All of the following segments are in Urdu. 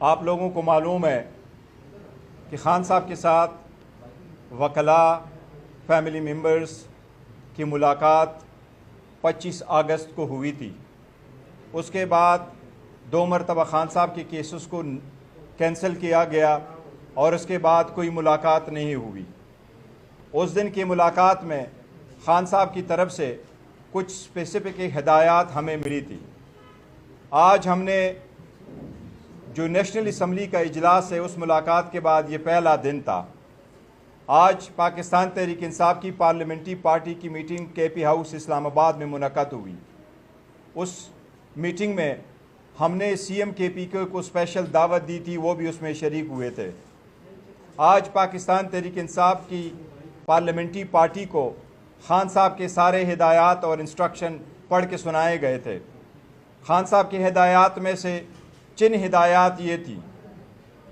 آپ لوگوں کو معلوم ہے کہ خان صاحب کے ساتھ وکلاء فیملی ممبرز کی ملاقات 25 اگست کو ہوئی تھی۔ اس کے بعد 2 مرتبہ خان صاحب کے کیسز کو کینسل کیا گیا اور اس کے بعد کوئی ملاقات نہیں ہوئی۔ اس دن کی ملاقات میں خان صاحب کی طرف سے کچھ اسپیسیفک ہدایات ہمیں ملی تھی۔ آج ہم نے جو نیشنل اسمبلی کا اجلاس ہے اس ملاقات کے بعد یہ پہلا دن تھا۔ آج پاکستان تحریک انصاف کی پارلیمنٹری پارٹی کی میٹنگ کے پی ہاؤس اسلام آباد میں منعقد ہوئی۔ اس میٹنگ میں ہم نے سی ایم کے پی کو اسپیشل دعوت دی تھی، وہ بھی اس میں شریک ہوئے تھے۔ آج پاکستان تحریک انصاف کی پارلیمنٹری پارٹی کو خان صاحب کے سارے ہدایات اور انسٹرکشن پڑھ کے سنائے گئے تھے۔ خان صاحب کے ہدایات میں سے چند ہدایات یہ تھی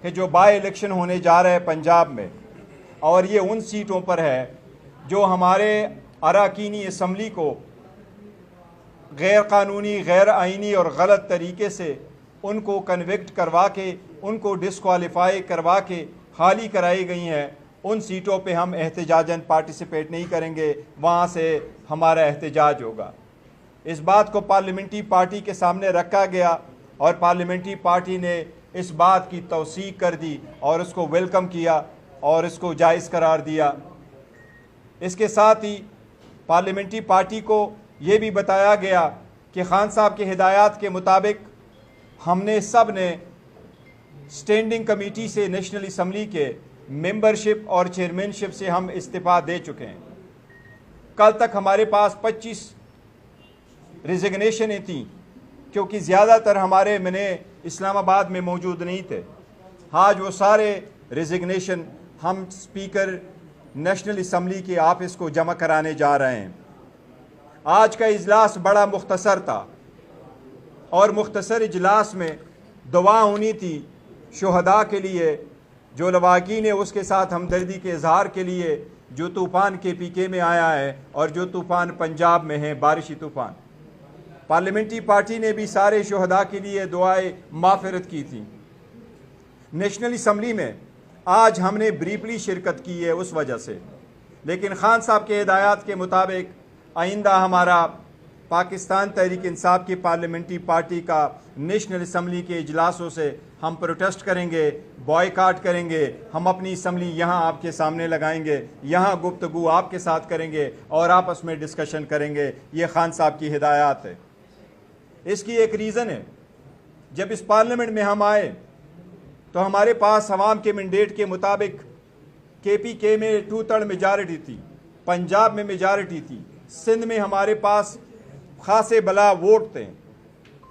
کہ جو بائی الیکشن ہونے جا رہے ہیں پنجاب میں، اور یہ ان سیٹوں پر ہے جو ہمارے اراکینی اسمبلی کو غیر قانونی، غیر آئینی اور غلط طریقے سے ان کو کنوکٹ کروا کے، ان کو ڈسکوالیفائی کروا کے خالی کرائی گئی ہیں، ان سیٹوں پہ ہم احتجاجاً پارٹیسپیٹ نہیں کریں گے، وہاں سے ہمارا احتجاج ہوگا۔ اس بات کو پارلیمنٹری پارٹی کے سامنے رکھا گیا اور پارلیمنٹری پارٹی نے اس بات کی توثیق کر دی اور اس کو ویلکم کیا اور اس کو جائز قرار دیا۔ اس کے ساتھ ہی پارلیمنٹری پارٹی کو یہ بھی بتایا گیا کہ خان صاحب کے ہدایات کے مطابق ہم نے سب نے اسٹینڈنگ کمیٹی سے نیشنل اسمبلی کے ممبرشپ اور چیئرمین شپ سے ہم استعفیٰ دے چکے ہیں۔ کل تک ہمارے پاس 25 ریزگنیشنیں تھیں کیونکہ زیادہ تر ہمارے اسلام آباد میں موجود نہیں تھے۔ آج وہ سارے ریزگنیشن ہم اسپیکر نیشنل اسمبلی کے آفس کو جمع کرانے جا رہے ہیں۔ آج کا اجلاس بڑا مختصر تھا اور مختصر اجلاس میں دعا ہونی تھی شہداء کے لیے، جو لواحقین ہیں اس کے ساتھ ہمدردی کے اظہار کے لیے، جو طوفان کے پی کے میں آیا ہے اور جو طوفان پنجاب میں ہے، بارشی طوفان۔ پارلیمنٹری پارٹی نے بھی سارے شہداء کے لیے دعائیں مغفرت کی تھی۔ نیشنل اسمبلی میں آج ہم نے بریفلی شرکت کی ہے اس وجہ سے، لیکن خان صاحب کے ہدایات کے مطابق آئندہ ہمارا پاکستان تحریک انصاف کی پارلیمنٹری پارٹی کا نیشنل اسمبلی کے اجلاسوں سے ہم پروٹیسٹ کریں گے، بائیکاٹ کریں گے، ہم اپنی اسمبلی یہاں آپ کے سامنے لگائیں گے، یہاں گفتگو آپ کے ساتھ کریں گے اور آپس میں ڈسکشن کریں گے۔ یہ خان صاحب کی ہدایات ہے۔ اس کی ایک ریزن ہے، جب اس پارلیمنٹ میں ہم آئے تو ہمارے پاس عوام کے مینڈیٹ کے مطابق کے پی کے میں 2/3 میجارٹی تھی، پنجاب میں میجارٹی تھی، سندھ میں ہمارے پاس خاصے بلا ووٹ تھے۔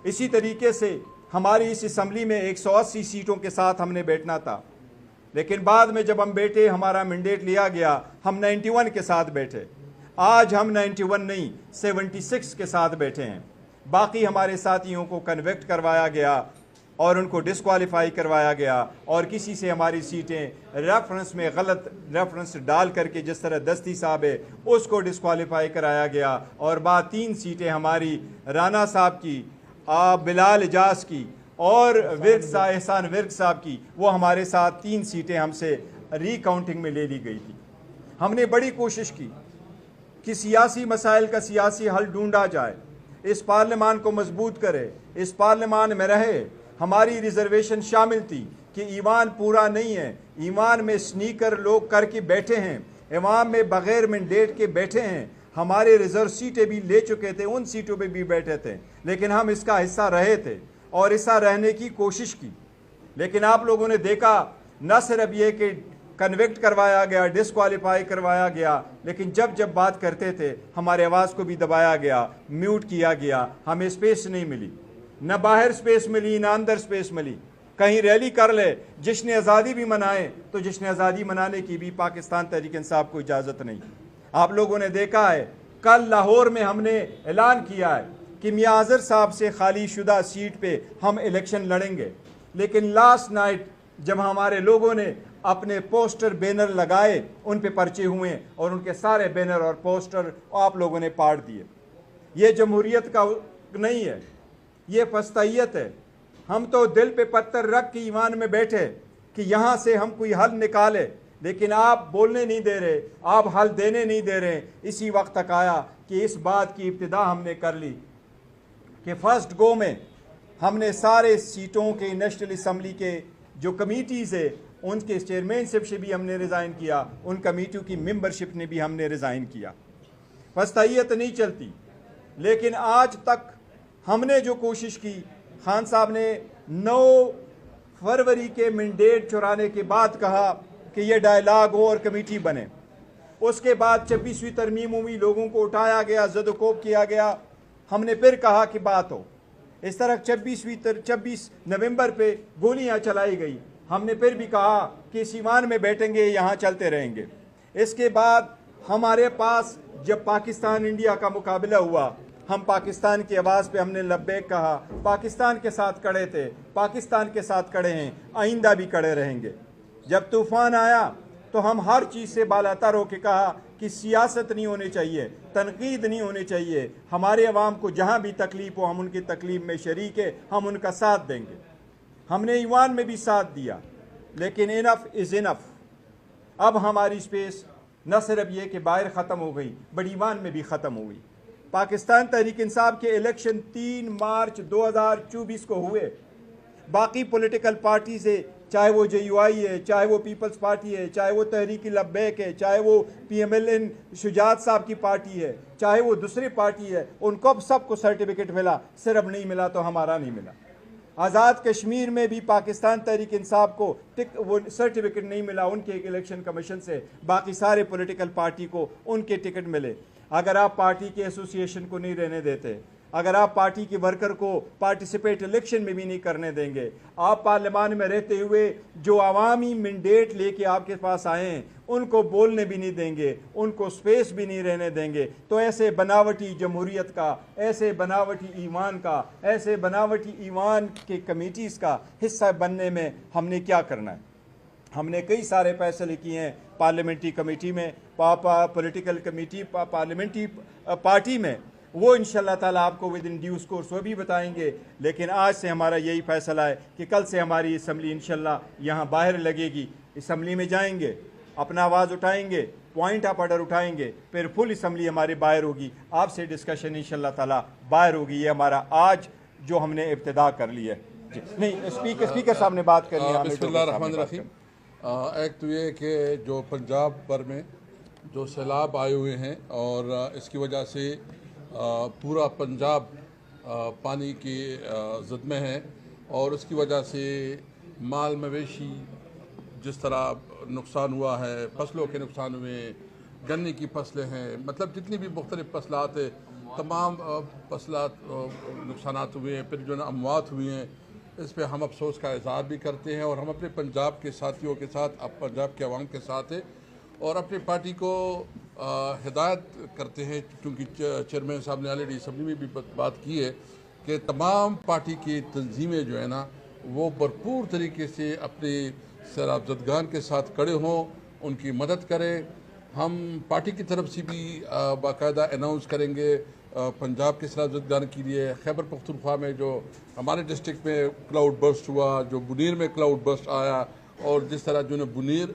اسی طریقے سے ہماری اس اسمبلی میں 180 سیٹوں کے ساتھ ہم نے بیٹھنا تھا، لیکن بعد میں جب ہم بیٹھے ہمارا مینڈیٹ لیا گیا، ہم 91 کے ساتھ بیٹھے۔ آج ہم 91 نہیں 76 کے ساتھ بیٹھے ہیں۔ باقی ہمارے ساتھیوں کو کنویکٹ کروایا گیا اور ان کو ڈسکوالیفائی کروایا گیا، اور کسی سے ہماری سیٹیں ریفرنس میں غلط ریفرنس ڈال کر کے، جس طرح دستی صاحب ہے اس کو ڈسکوالیفائی کرایا گیا، اور بعد 3 سیٹیں ہماری رانا صاحب کی، بلال اجاز کی اور احسان ورک صاحب کی، وہ ہمارے ساتھ 3 سیٹیں ہم سے ری کاؤنٹنگ میں لے لی گئی تھی۔ ہم نے بڑی کوشش کی کہ سیاسی مسائل کا سیاسی حل ڈھونڈا جائے، اس پارلیمان کو مضبوط کرے، اس پارلیمان میں رہے۔ ہماری ریزرویشن شامل تھی کہ ایوان پورا نہیں ہے، ایوان میں سنیکر لوگ کر کے بیٹھے ہیں، ایوان میں بغیر مینڈیٹ کے بیٹھے ہیں، ہمارے ریزرو سیٹیں بھی لے چکے تھے، ان سیٹوں پہ بھی بیٹھے تھے، لیکن ہم اس کا حصہ رہے تھے اور حصہ رہنے کی کوشش کی۔ لیکن آپ لوگوں نے دیکھا نہ صرف یہ کہ کنوکٹ کروایا گیا، ڈسکوالیفائی کروایا گیا، لیکن جب بات کرتے تھے ہمارے آواز کو بھی دبایا گیا، میوٹ کیا گیا، ہمیں سپیس نہیں ملی، نہ باہر سپیس ملی نہ اندر سپیس ملی۔ کہیں ریلی کر لے، جشن آزادی بھی منائے تو جشن آزادی منانے کی بھی پاکستان تحریک انصاف کو اجازت نہیں۔ آپ لوگوں نے دیکھا ہے کل لاہور میں ہم نے اعلان کیا ہے کہ میاں اظہر صاحب سے خالی شدہ سیٹ پہ ہم الیکشن لڑیں گے، لیکن لاسٹ نائٹ جب ہمارے لوگوں نے اپنے پوسٹر بینر لگائے، ان پہ پرچے ہوئے اور ان کے سارے بینر اور پوسٹر آپ لوگوں نے پاڑ دیے۔ یہ جمہوریت کا نہیں ہے، یہ فسطائیت ہے۔ ہم تو دل پہ پتھر رکھ کے ایمان میں بیٹھے کہ یہاں سے ہم کوئی حل نکالے، لیکن آپ بولنے نہیں دے رہے، آپ حل دینے نہیں دے رہے۔ اسی وقت تک آیا کہ اس بات کی ابتدا ہم نے کر لی کہ فرسٹ گو میں ہم نے سارے سیٹوں کے نیشنل اسمبلی کے جو کمیٹیز ہے ان کے چیئرمین شپ سے بھی ہم نے ریزائن کیا، ان کمیٹیوں کی ممبرشپ نے بھی ہم نے ریزائن کیا۔ وسطیت نہیں چلتی، لیکن آج تک ہم نے جو کوشش کی، خان صاحب نے 9 فروری کے مینڈیٹ چرانے کے بعد کہا کہ یہ ڈائلاگ ہو اور کمیٹی بنے۔ اس کے بعد 26ویں ترمیم ہوئی، لوگوں کو اٹھایا گیا، زد و کوب کیا گیا، ہم نے پھر کہا کہ بات ہو۔ اس طرح 26 نومبر پہ گولیاں چلائی گئی، ہم نے پھر بھی کہا کہ اس ایوان میں بیٹھیں گے، یہاں چلتے رہیں گے۔ اس کے بعد ہمارے پاس جب پاکستان انڈیا کا مقابلہ ہوا، ہم پاکستان کی آواز پہ ہم نے لبیک کہا، پاکستان کے ساتھ کھڑے تھے، پاکستان کے ساتھ کھڑے ہیں، آئندہ بھی کھڑے رہیں گے۔ جب طوفان آیا تو ہم ہر چیز سے بالاتر ہو کے کہا کہ سیاست نہیں ہونی چاہیے، تنقید نہیں ہونی چاہیے، ہمارے عوام کو جہاں بھی تکلیف ہو ہم ان کی تکلیف میں شریک ہیں، ہم ان کا ساتھ دیں گے۔ ہم نے ایوان میں بھی ساتھ دیا، لیکن انف از انف۔ اب ہماری سپیس نہ صرف یہ کہ باہر ختم ہو گئی، بڑی ایوان میں بھی ختم ہو گئی۔ پاکستان تحریک انصاف کے الیکشن 3 مارچ 2024 کو ہوئے۔ باقی پولیٹیکل پارٹیز ہے، چاہے وہ JUI ہے، چاہے وہ پیپلز پارٹی ہے، چاہے وہ تحریک لبیک ہے، چاہے وہ PMLN شجاعت صاحب کی پارٹی ہے، چاہے وہ دوسری پارٹی ہے، ان کو سب کو سرٹیفکیٹ ملا، صرف نہیں ملا تو ہمارا نہیں ملا۔ آزاد کشمیر میں بھی پاکستان تحریک انصاف کو وہ سرٹیفکیٹ نہیں ملا ان کے الیکشن کمیشن سے، باقی سارے پولیٹیکل پارٹی کو ان کے ٹکٹ ملے۔ اگر آپ پارٹی کے ایسوسیشن کو نہیں رہنے دیتے، اگر آپ پارٹی کے ورکر کو پارٹیسپیٹ الیکشن میں بھی نہیں کرنے دیں گے، آپ پارلیمان میں رہتے ہوئے جو عوامی مینڈیٹ لے کے آپ کے پاس آئے ہیں ان کو بولنے بھی نہیں دیں گے، ان کو سپیس بھی نہیں رہنے دیں گے، تو ایسے بناوٹی جمہوریت کا، ایسے بناوٹی ایوان کا، ایسے بناوٹی ایوان کے کمیٹیز کا حصہ بننے میں ہم نے کیا کرنا ہے؟ ہم نے کئی سارے فیصلے کیے ہیں پارلیمنٹری کمیٹی میں، پولیٹیکل کمیٹی پارلیمنٹری پارٹی میں، وہ انشاءاللہ تعالیٰ آپ کو ود ان ڈیوز کورس وہ بھی بتائیں گے۔ لیکن آج سے ہمارا یہی فیصلہ ہے کہ کل سے ہماری اسمبلی انشاءاللہ یہاں باہر لگے گی، اسمبلی میں جائیں گے، اپنا آواز اٹھائیں گے، پوائنٹ آف آرڈر اٹھائیں گے، پھر فل اسمبلی ہماری باہر ہوگی، آپ سے ڈسکشن انشاءاللہ تعالیٰ باہر ہوگی۔ یہ ہمارا آج جو ہم نے ابتدا کر لی ہے۔ جی نہیں، اسپیکر صاحب نے بات کرنی ہے۔ بسم اللہ الرحمن الرحیم۔ ایک تو یہ کہ جو پنجاب پر میں جو سیلاب آئے ہوئے ہیں اور اس کی وجہ سے پورا پنجاب پانی کی زد میں ہے، اور اس کی وجہ سے مال مویشی جس طرح نقصان ہوا ہے، فصلوں کے نقصان ہوئے، گنے کی فصلیں ہیں، مطلب جتنی بھی مختلف فصلات ہیں تمام فصلات نقصانات ہوئے ہیں، پھر جو نا اموات ہوئی ہیں، اس پہ ہم افسوس کا اظہار بھی کرتے ہیں، اور ہم اپنے پنجاب کے ساتھیوں کے ساتھ، پنجاب کے عوام کے ساتھ ہیں، اور اپنی پارٹی کو ہدایت کرتے ہیں، کیونکہ چیئرمین صاحب نے آلریڈی اسمبلی میں بھی بات کی ہے کہ تمام پارٹی کی تنظیمیں جو ہے نا وہ بھرپور طریقے سے اپنے سیلاب زدگان کے ساتھ کھڑے ہوں، ان کی مدد کریں۔ ہم پارٹی کی طرف سے بھی باقاعدہ اناؤنس کریں گے پنجاب کے سیلاب زدگان کے لیے۔ خیبر پختونخوا میں جو ہمارے ڈسٹرکٹ میں کلاؤڈ برسٹ ہوا، جو بنیر میں کلاؤڈ برسٹ آیا، اور جس طرح جو بنیر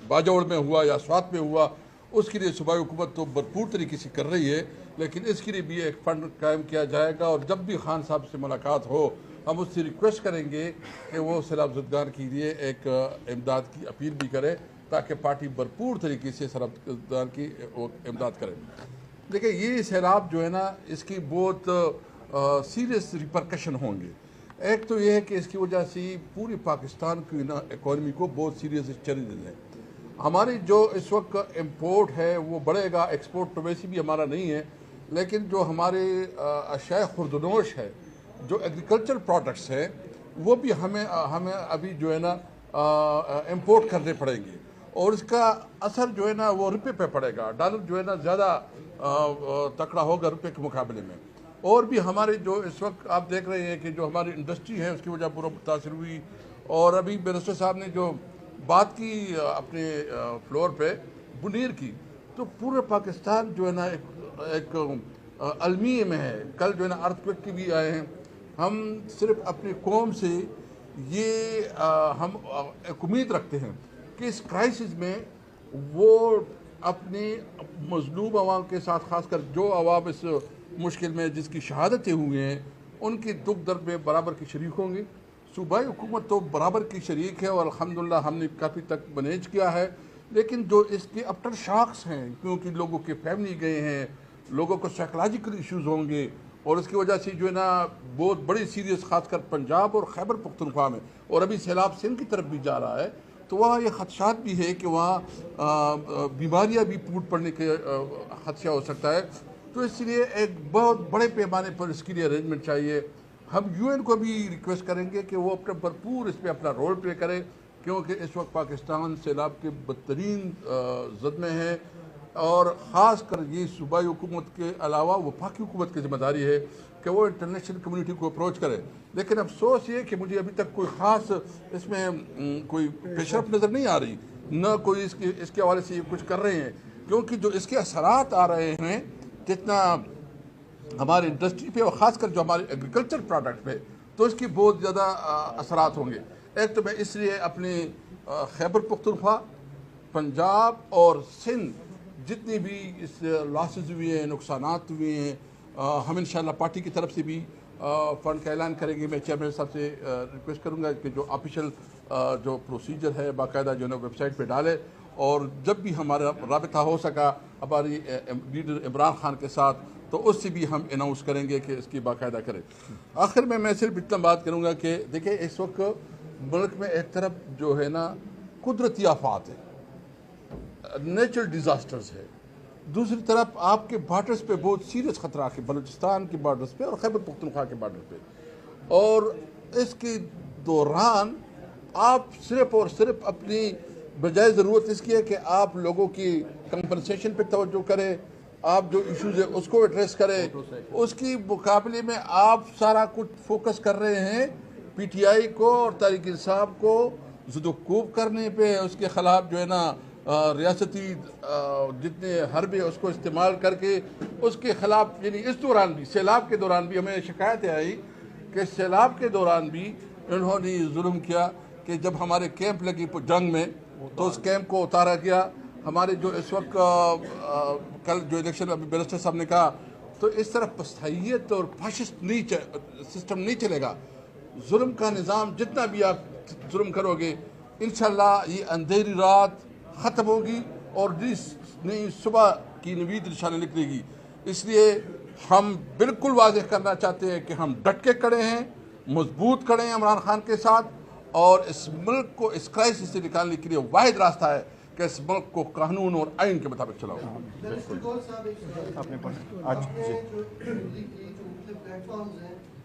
باجوڑ میں ہوا یا سوات میں ہوا، اس کے لیے صوبائی حکومت تو بھرپور طریقے سے کر رہی ہے، لیکن اس کے لیے بھی ایک فنڈ قائم کیا جائے گا، اور جب بھی خان صاحب سے ملاقات ہو ہم اس سے ریکویسٹ کریں گے کہ وہ سیلاب زدگان کے لیے ایک امداد کی اپیل بھی کرے، تاکہ پارٹی بھرپور طریقے سے سیلاب زدگان کی امداد کرے۔ دیکھیں، یہ سیلاب جو ہے نا اس کی بہت سیریس ریپرکشن ہوں گے۔ ایک تو یہ ہے کہ اس کی وجہ سے پوری پاکستان کی اکانومی کو بہت سیریس چیلنجز ہیں۔ ہماری جو اس وقت امپورٹ ہے وہ بڑھے گا، ایکسپورٹ تو ویسے بھی ہمارا نہیں ہے، لیکن جو ہمارے اشیاء خوردنوش ہے، جو ایگریکلچر پروڈکٹس ہیں، وہ بھی ہمیں ابھی جو ہے نا امپورٹ کرنے پڑیں گے، اور اس کا اثر جو ہے نا وہ روپے پہ پڑے گا۔ ڈالر جو ہے نا زیادہ تکڑا ہوگا روپے کے مقابلے میں، اور بھی ہمارے جو اس وقت آپ دیکھ رہے ہیں کہ جو ہماری انڈسٹری ہے اس کی وجہ پورا متاثر ہوئی، اور ابھی منسٹر صاحب نے جو بات کی اپنے فلور پہ بنیر کی، تو پورے پاکستان جو ہے نا ایک المیہ میں ہے۔ کل جو ہے نا ارتھ کویک کے بھی آئے ہیں، ہم صرف اپنی قوم سے یہ ہم ایک امید رکھتے ہیں کہ اس کرائسس میں وہ اپنی مظلوم عوام کے ساتھ، خاص کر جو عوام اس مشکل میں جس کی شہادتیں ہوئی ہیں، ان کی دکھ درد میں برابر کی شریک ہوں گے۔ صوبائی حکومت تو برابر کی شریک ہے اور الحمدللہ ہم نے کافی تک مینیج کیا ہے، لیکن جو اس کے افٹر شاکس ہیں، کیونکہ لوگوں کے فیملی گئے ہیں، لوگوں کو سائیکولوجیکل ایشوز ہوں گے، اور اس کی وجہ سے جو ہے نا بہت بڑی سیریس، خاص کر پنجاب اور خیبر پختونخوا میں، اور ابھی سیلاب سندھ کی طرف بھی جا رہا ہے، تو وہاں یہ خدشات بھی ہے کہ وہاں بیماریاں بھی پھوٹ پڑنے کے خدشہ ہو سکتا ہے۔ تو اس لیے ایک بہت بڑے پیمانے پر اس کے لیے ارینجمنٹ چاہیے۔ ہم یو این کو بھی ریکویسٹ کریں گے کہ وہ اپنا بھرپور اس پہ اپنا رول پلے کرے، کیونکہ اس وقت پاکستان سیلاب کے بدترین زد میں ہے، اور خاص کر یہ صوبائی حکومت کے علاوہ وفاقی حکومت کی ذمہ داری ہے کہ وہ انٹرنیشنل کمیونٹی کو اپروچ کرے۔ لیکن افسوس یہ کہ مجھے ابھی تک کوئی خاص اس میں کوئی پیش رفت نظر نہیں آ رہی، نہ کوئی اس کے حوالے سے یہ کچھ کر رہے ہیں، کیونکہ جو اس کے اثرات آ رہے ہیں جتنا ہماری انڈسٹری پہ اور خاص کر جو ہمارے ایگریکلچر پروڈکٹ پہ، تو اس کی بہت زیادہ اثرات ہوں گے۔ ایک تو میں اس لیے اپنی خیبر پختونخوا، پنجاب اور سندھ جتنی بھی اس لاسز ہوئے ہیں، نقصانات ہوئے ہیں، ہم انشاءاللہ پارٹی کی طرف سے بھی فنڈ کا اعلان کریں گے۔ میں چیئرمین صاحب سے ریکویسٹ کروں گا کہ جو آفیشیل جو پروسیجر ہے باقاعدہ جو ہے نا ویب سائٹ پہ ڈالے، اور جب بھی ہمارا رابطہ ہو سکا ہماری لیڈر عمران خان کے ساتھ، تو اس سے بھی ہم اناؤنس کریں گے کہ اس کی باقاعدہ کریں۔ آخر میں صرف اتنا بات کروں گا کہ دیکھیں اس وقت ملک میں ایک طرف جو ہے نا قدرتی آفات ہے، نیچرل ڈیزاسٹرز ہے، دوسری طرف آپ کے بارڈرز پہ بہت سیریس خطرات ہے، بلوچستان کے بارڈرز پہ اور خیبر پختونخوا کے بارڈر پہ، اور اس کے دوران آپ صرف اور صرف اپنی بجائے ضرورت اس کی ہے کہ آپ لوگوں کی کمپنسیشن پہ توجہ کریں، آپ جو ایشوز ہے اس کو ایڈریس کریں، اس کی مقابلے میں آپ سارا کچھ فوکس کر رہے ہیں پی ٹی آئی کو اور تحریک انصاف کو زد و کوب کرنے پہ، اس کے خلاف جو ہے نا ریاستی جتنے حربے اس کو استعمال کر کے اس کے خلاف، یعنی اس دوران بھی سیلاب کے دوران بھی ہمیں شکایتیں آئی کہ سیلاب کے دوران بھی انہوں نے ظلم کیا کہ جب ہمارے کیمپ لگی جنگ میں تو اس کیمپ کو اتارا گیا۔ ہمارے جو اس وقت کل جو الیکشن ابھی بیرسٹر صاحب نے کہا، تو اس طرح پستائیت اور فاشسٹ سسٹم نہیں چلے گا۔ ظلم کا نظام جتنا بھی آپ ظلم کرو گے، انشاءاللہ یہ اندھیری رات ختم ہوگی اور نئی صبح کی نوید انشاءاللہ نکلے گی۔ اس لیے ہم بالکل واضح کرنا چاہتے ہیں کہ ہم ڈٹ کے کھڑے ہیں، مضبوط کھڑے ہیں عمران خان کے ساتھ، اور اس ملک کو اس کرائسس سے نکالنے کے لیے واحد راستہ ہے کہ اس ملک کو قانون اور آئین کے مطابق چلاؤ۔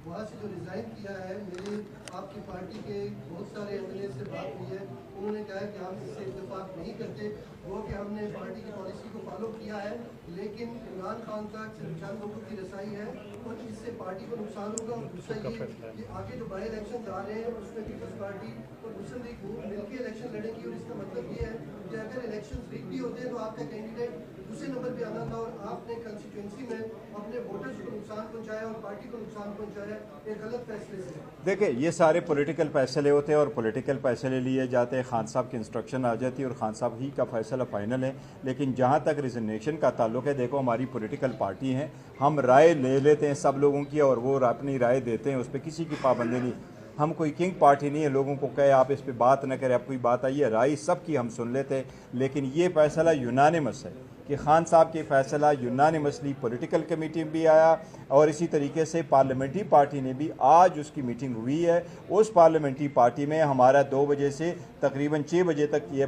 وہاں سے جو ریزائن کیا ہے، میری آپ کی پارٹی کے بہت سارے ایم ایل اے سے بات ہوئی ہے، انہوں نے کہا ہے کہ ہم اس سے اتفاق نہیں کرتے، وہ کہ ہم نے پارٹی کی پالیسی کو فالو کیا ہے، لیکن عمران خان کا صرف چند لوگوں کی رسائی ہے اور اس سے پارٹی کو نقصان ہوگا۔ اور دوسرا یہ کہ آگے جو بائی الیکشن آ رہے ہیں اس میں پیپلز پارٹی اور مسلم لیگ مل کے الیکشن لڑے گی، اور اس کا مطلب یہ ہے کہ اگر الیکشن ریگ بھی ہوتے ہیں تو آپ کا کینڈیڈیٹ دوسرے نمبر پہ آنا تھا، اور آپ نے کنسٹیٹوئنسی میں اپنے ووٹرز کو نقصان پہنچایا اور پارٹی کو نقصان پہنچایا ایک غلط فیصلے سے۔ دیکھیں یہ سارے پولیٹیکل فیصلے ہوتے ہیں اور پولیٹیکل فیصلے لیے جاتے ہیں، خان صاحب کی انسٹرکشن آ جاتی ہے اور خان صاحب ہی کا فیصلہ فائنل ہے۔ لیکن جہاں تک ریزگنیشن کا تعلق ہے، دیکھو ہماری پولیٹیکل پارٹی ہیں، ہم رائے لے لیتے ہیں سب لوگوں کی اور وہ اپنی رائے دیتے ہیں، اس پہ کسی کی پابندی نہیں۔ ہم کوئی کنگ پارٹی نہیں ہے لوگوں کو کہے آپ اس پہ بات نہ کریں، اب کوئی بات آئی ہے رائے سب کی ہم سن لیتے ہیں، لیکن یہ فیصلہ یونانیمس ہے کہ خان صاحب کے فیصلہ یونانیمسلی پولیٹیکل کمیٹی بھی آیا، اور اسی طریقے سے پارلیمنٹری پارٹی نے بھی آج اس کی میٹنگ ہوئی ہے۔ اس پارلیمنٹری پارٹی میں ہمارا 2 بجے سے تقریباً 6 بجے تک، یہ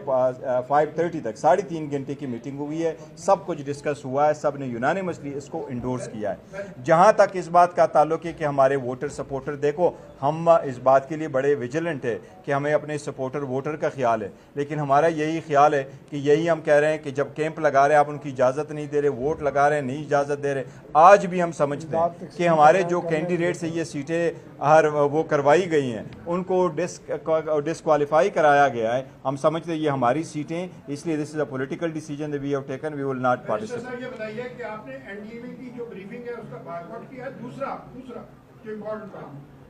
5:30 تک 3.5 گھنٹے کی میٹنگ ہوئی ہے، سب کچھ ڈسکس ہوا ہے، سب نے یونانیمسلی اس کو انڈورس کیا ہے۔ جہاں تک اس بات کا تعلق ہے کہ ہمارے ووٹر سپورٹر، دیکھو ہم اس بات کے لیے بڑے ویجیلنٹ ہے کہ ہمیں اپنے سپورٹر ووٹر کا خیال ہے، لیکن ہمارا یہی خیال ہے کہ یہی ہم کہہ رہے ہیں کہ جب کیمپ لگا رہے ہیں آپ ان کی اجازت نہیں دے رہے، ووٹ لگا رہے ہیں نہیں اجازت دے رہے۔ آج بھی ہم سمجھتے ہیں کہ ہمارے جو کینڈیڈیٹ سے یہ سیٹیں وہ کروائی گئی ہیں ان کو ڈسکوالیفائی کرایا گیا ہے، ہم سمجھتے ہیں یہ ہماری سیٹیں، اس لیے this is a political decision that we have taken, we will not participate. یہ بتائیے کہ آپ نے این ڈی اے کی جو بریفنگ ہے اس کا بائیکاٹ کیا ہے۔ دوسرا جو امپورٹنٹ تھا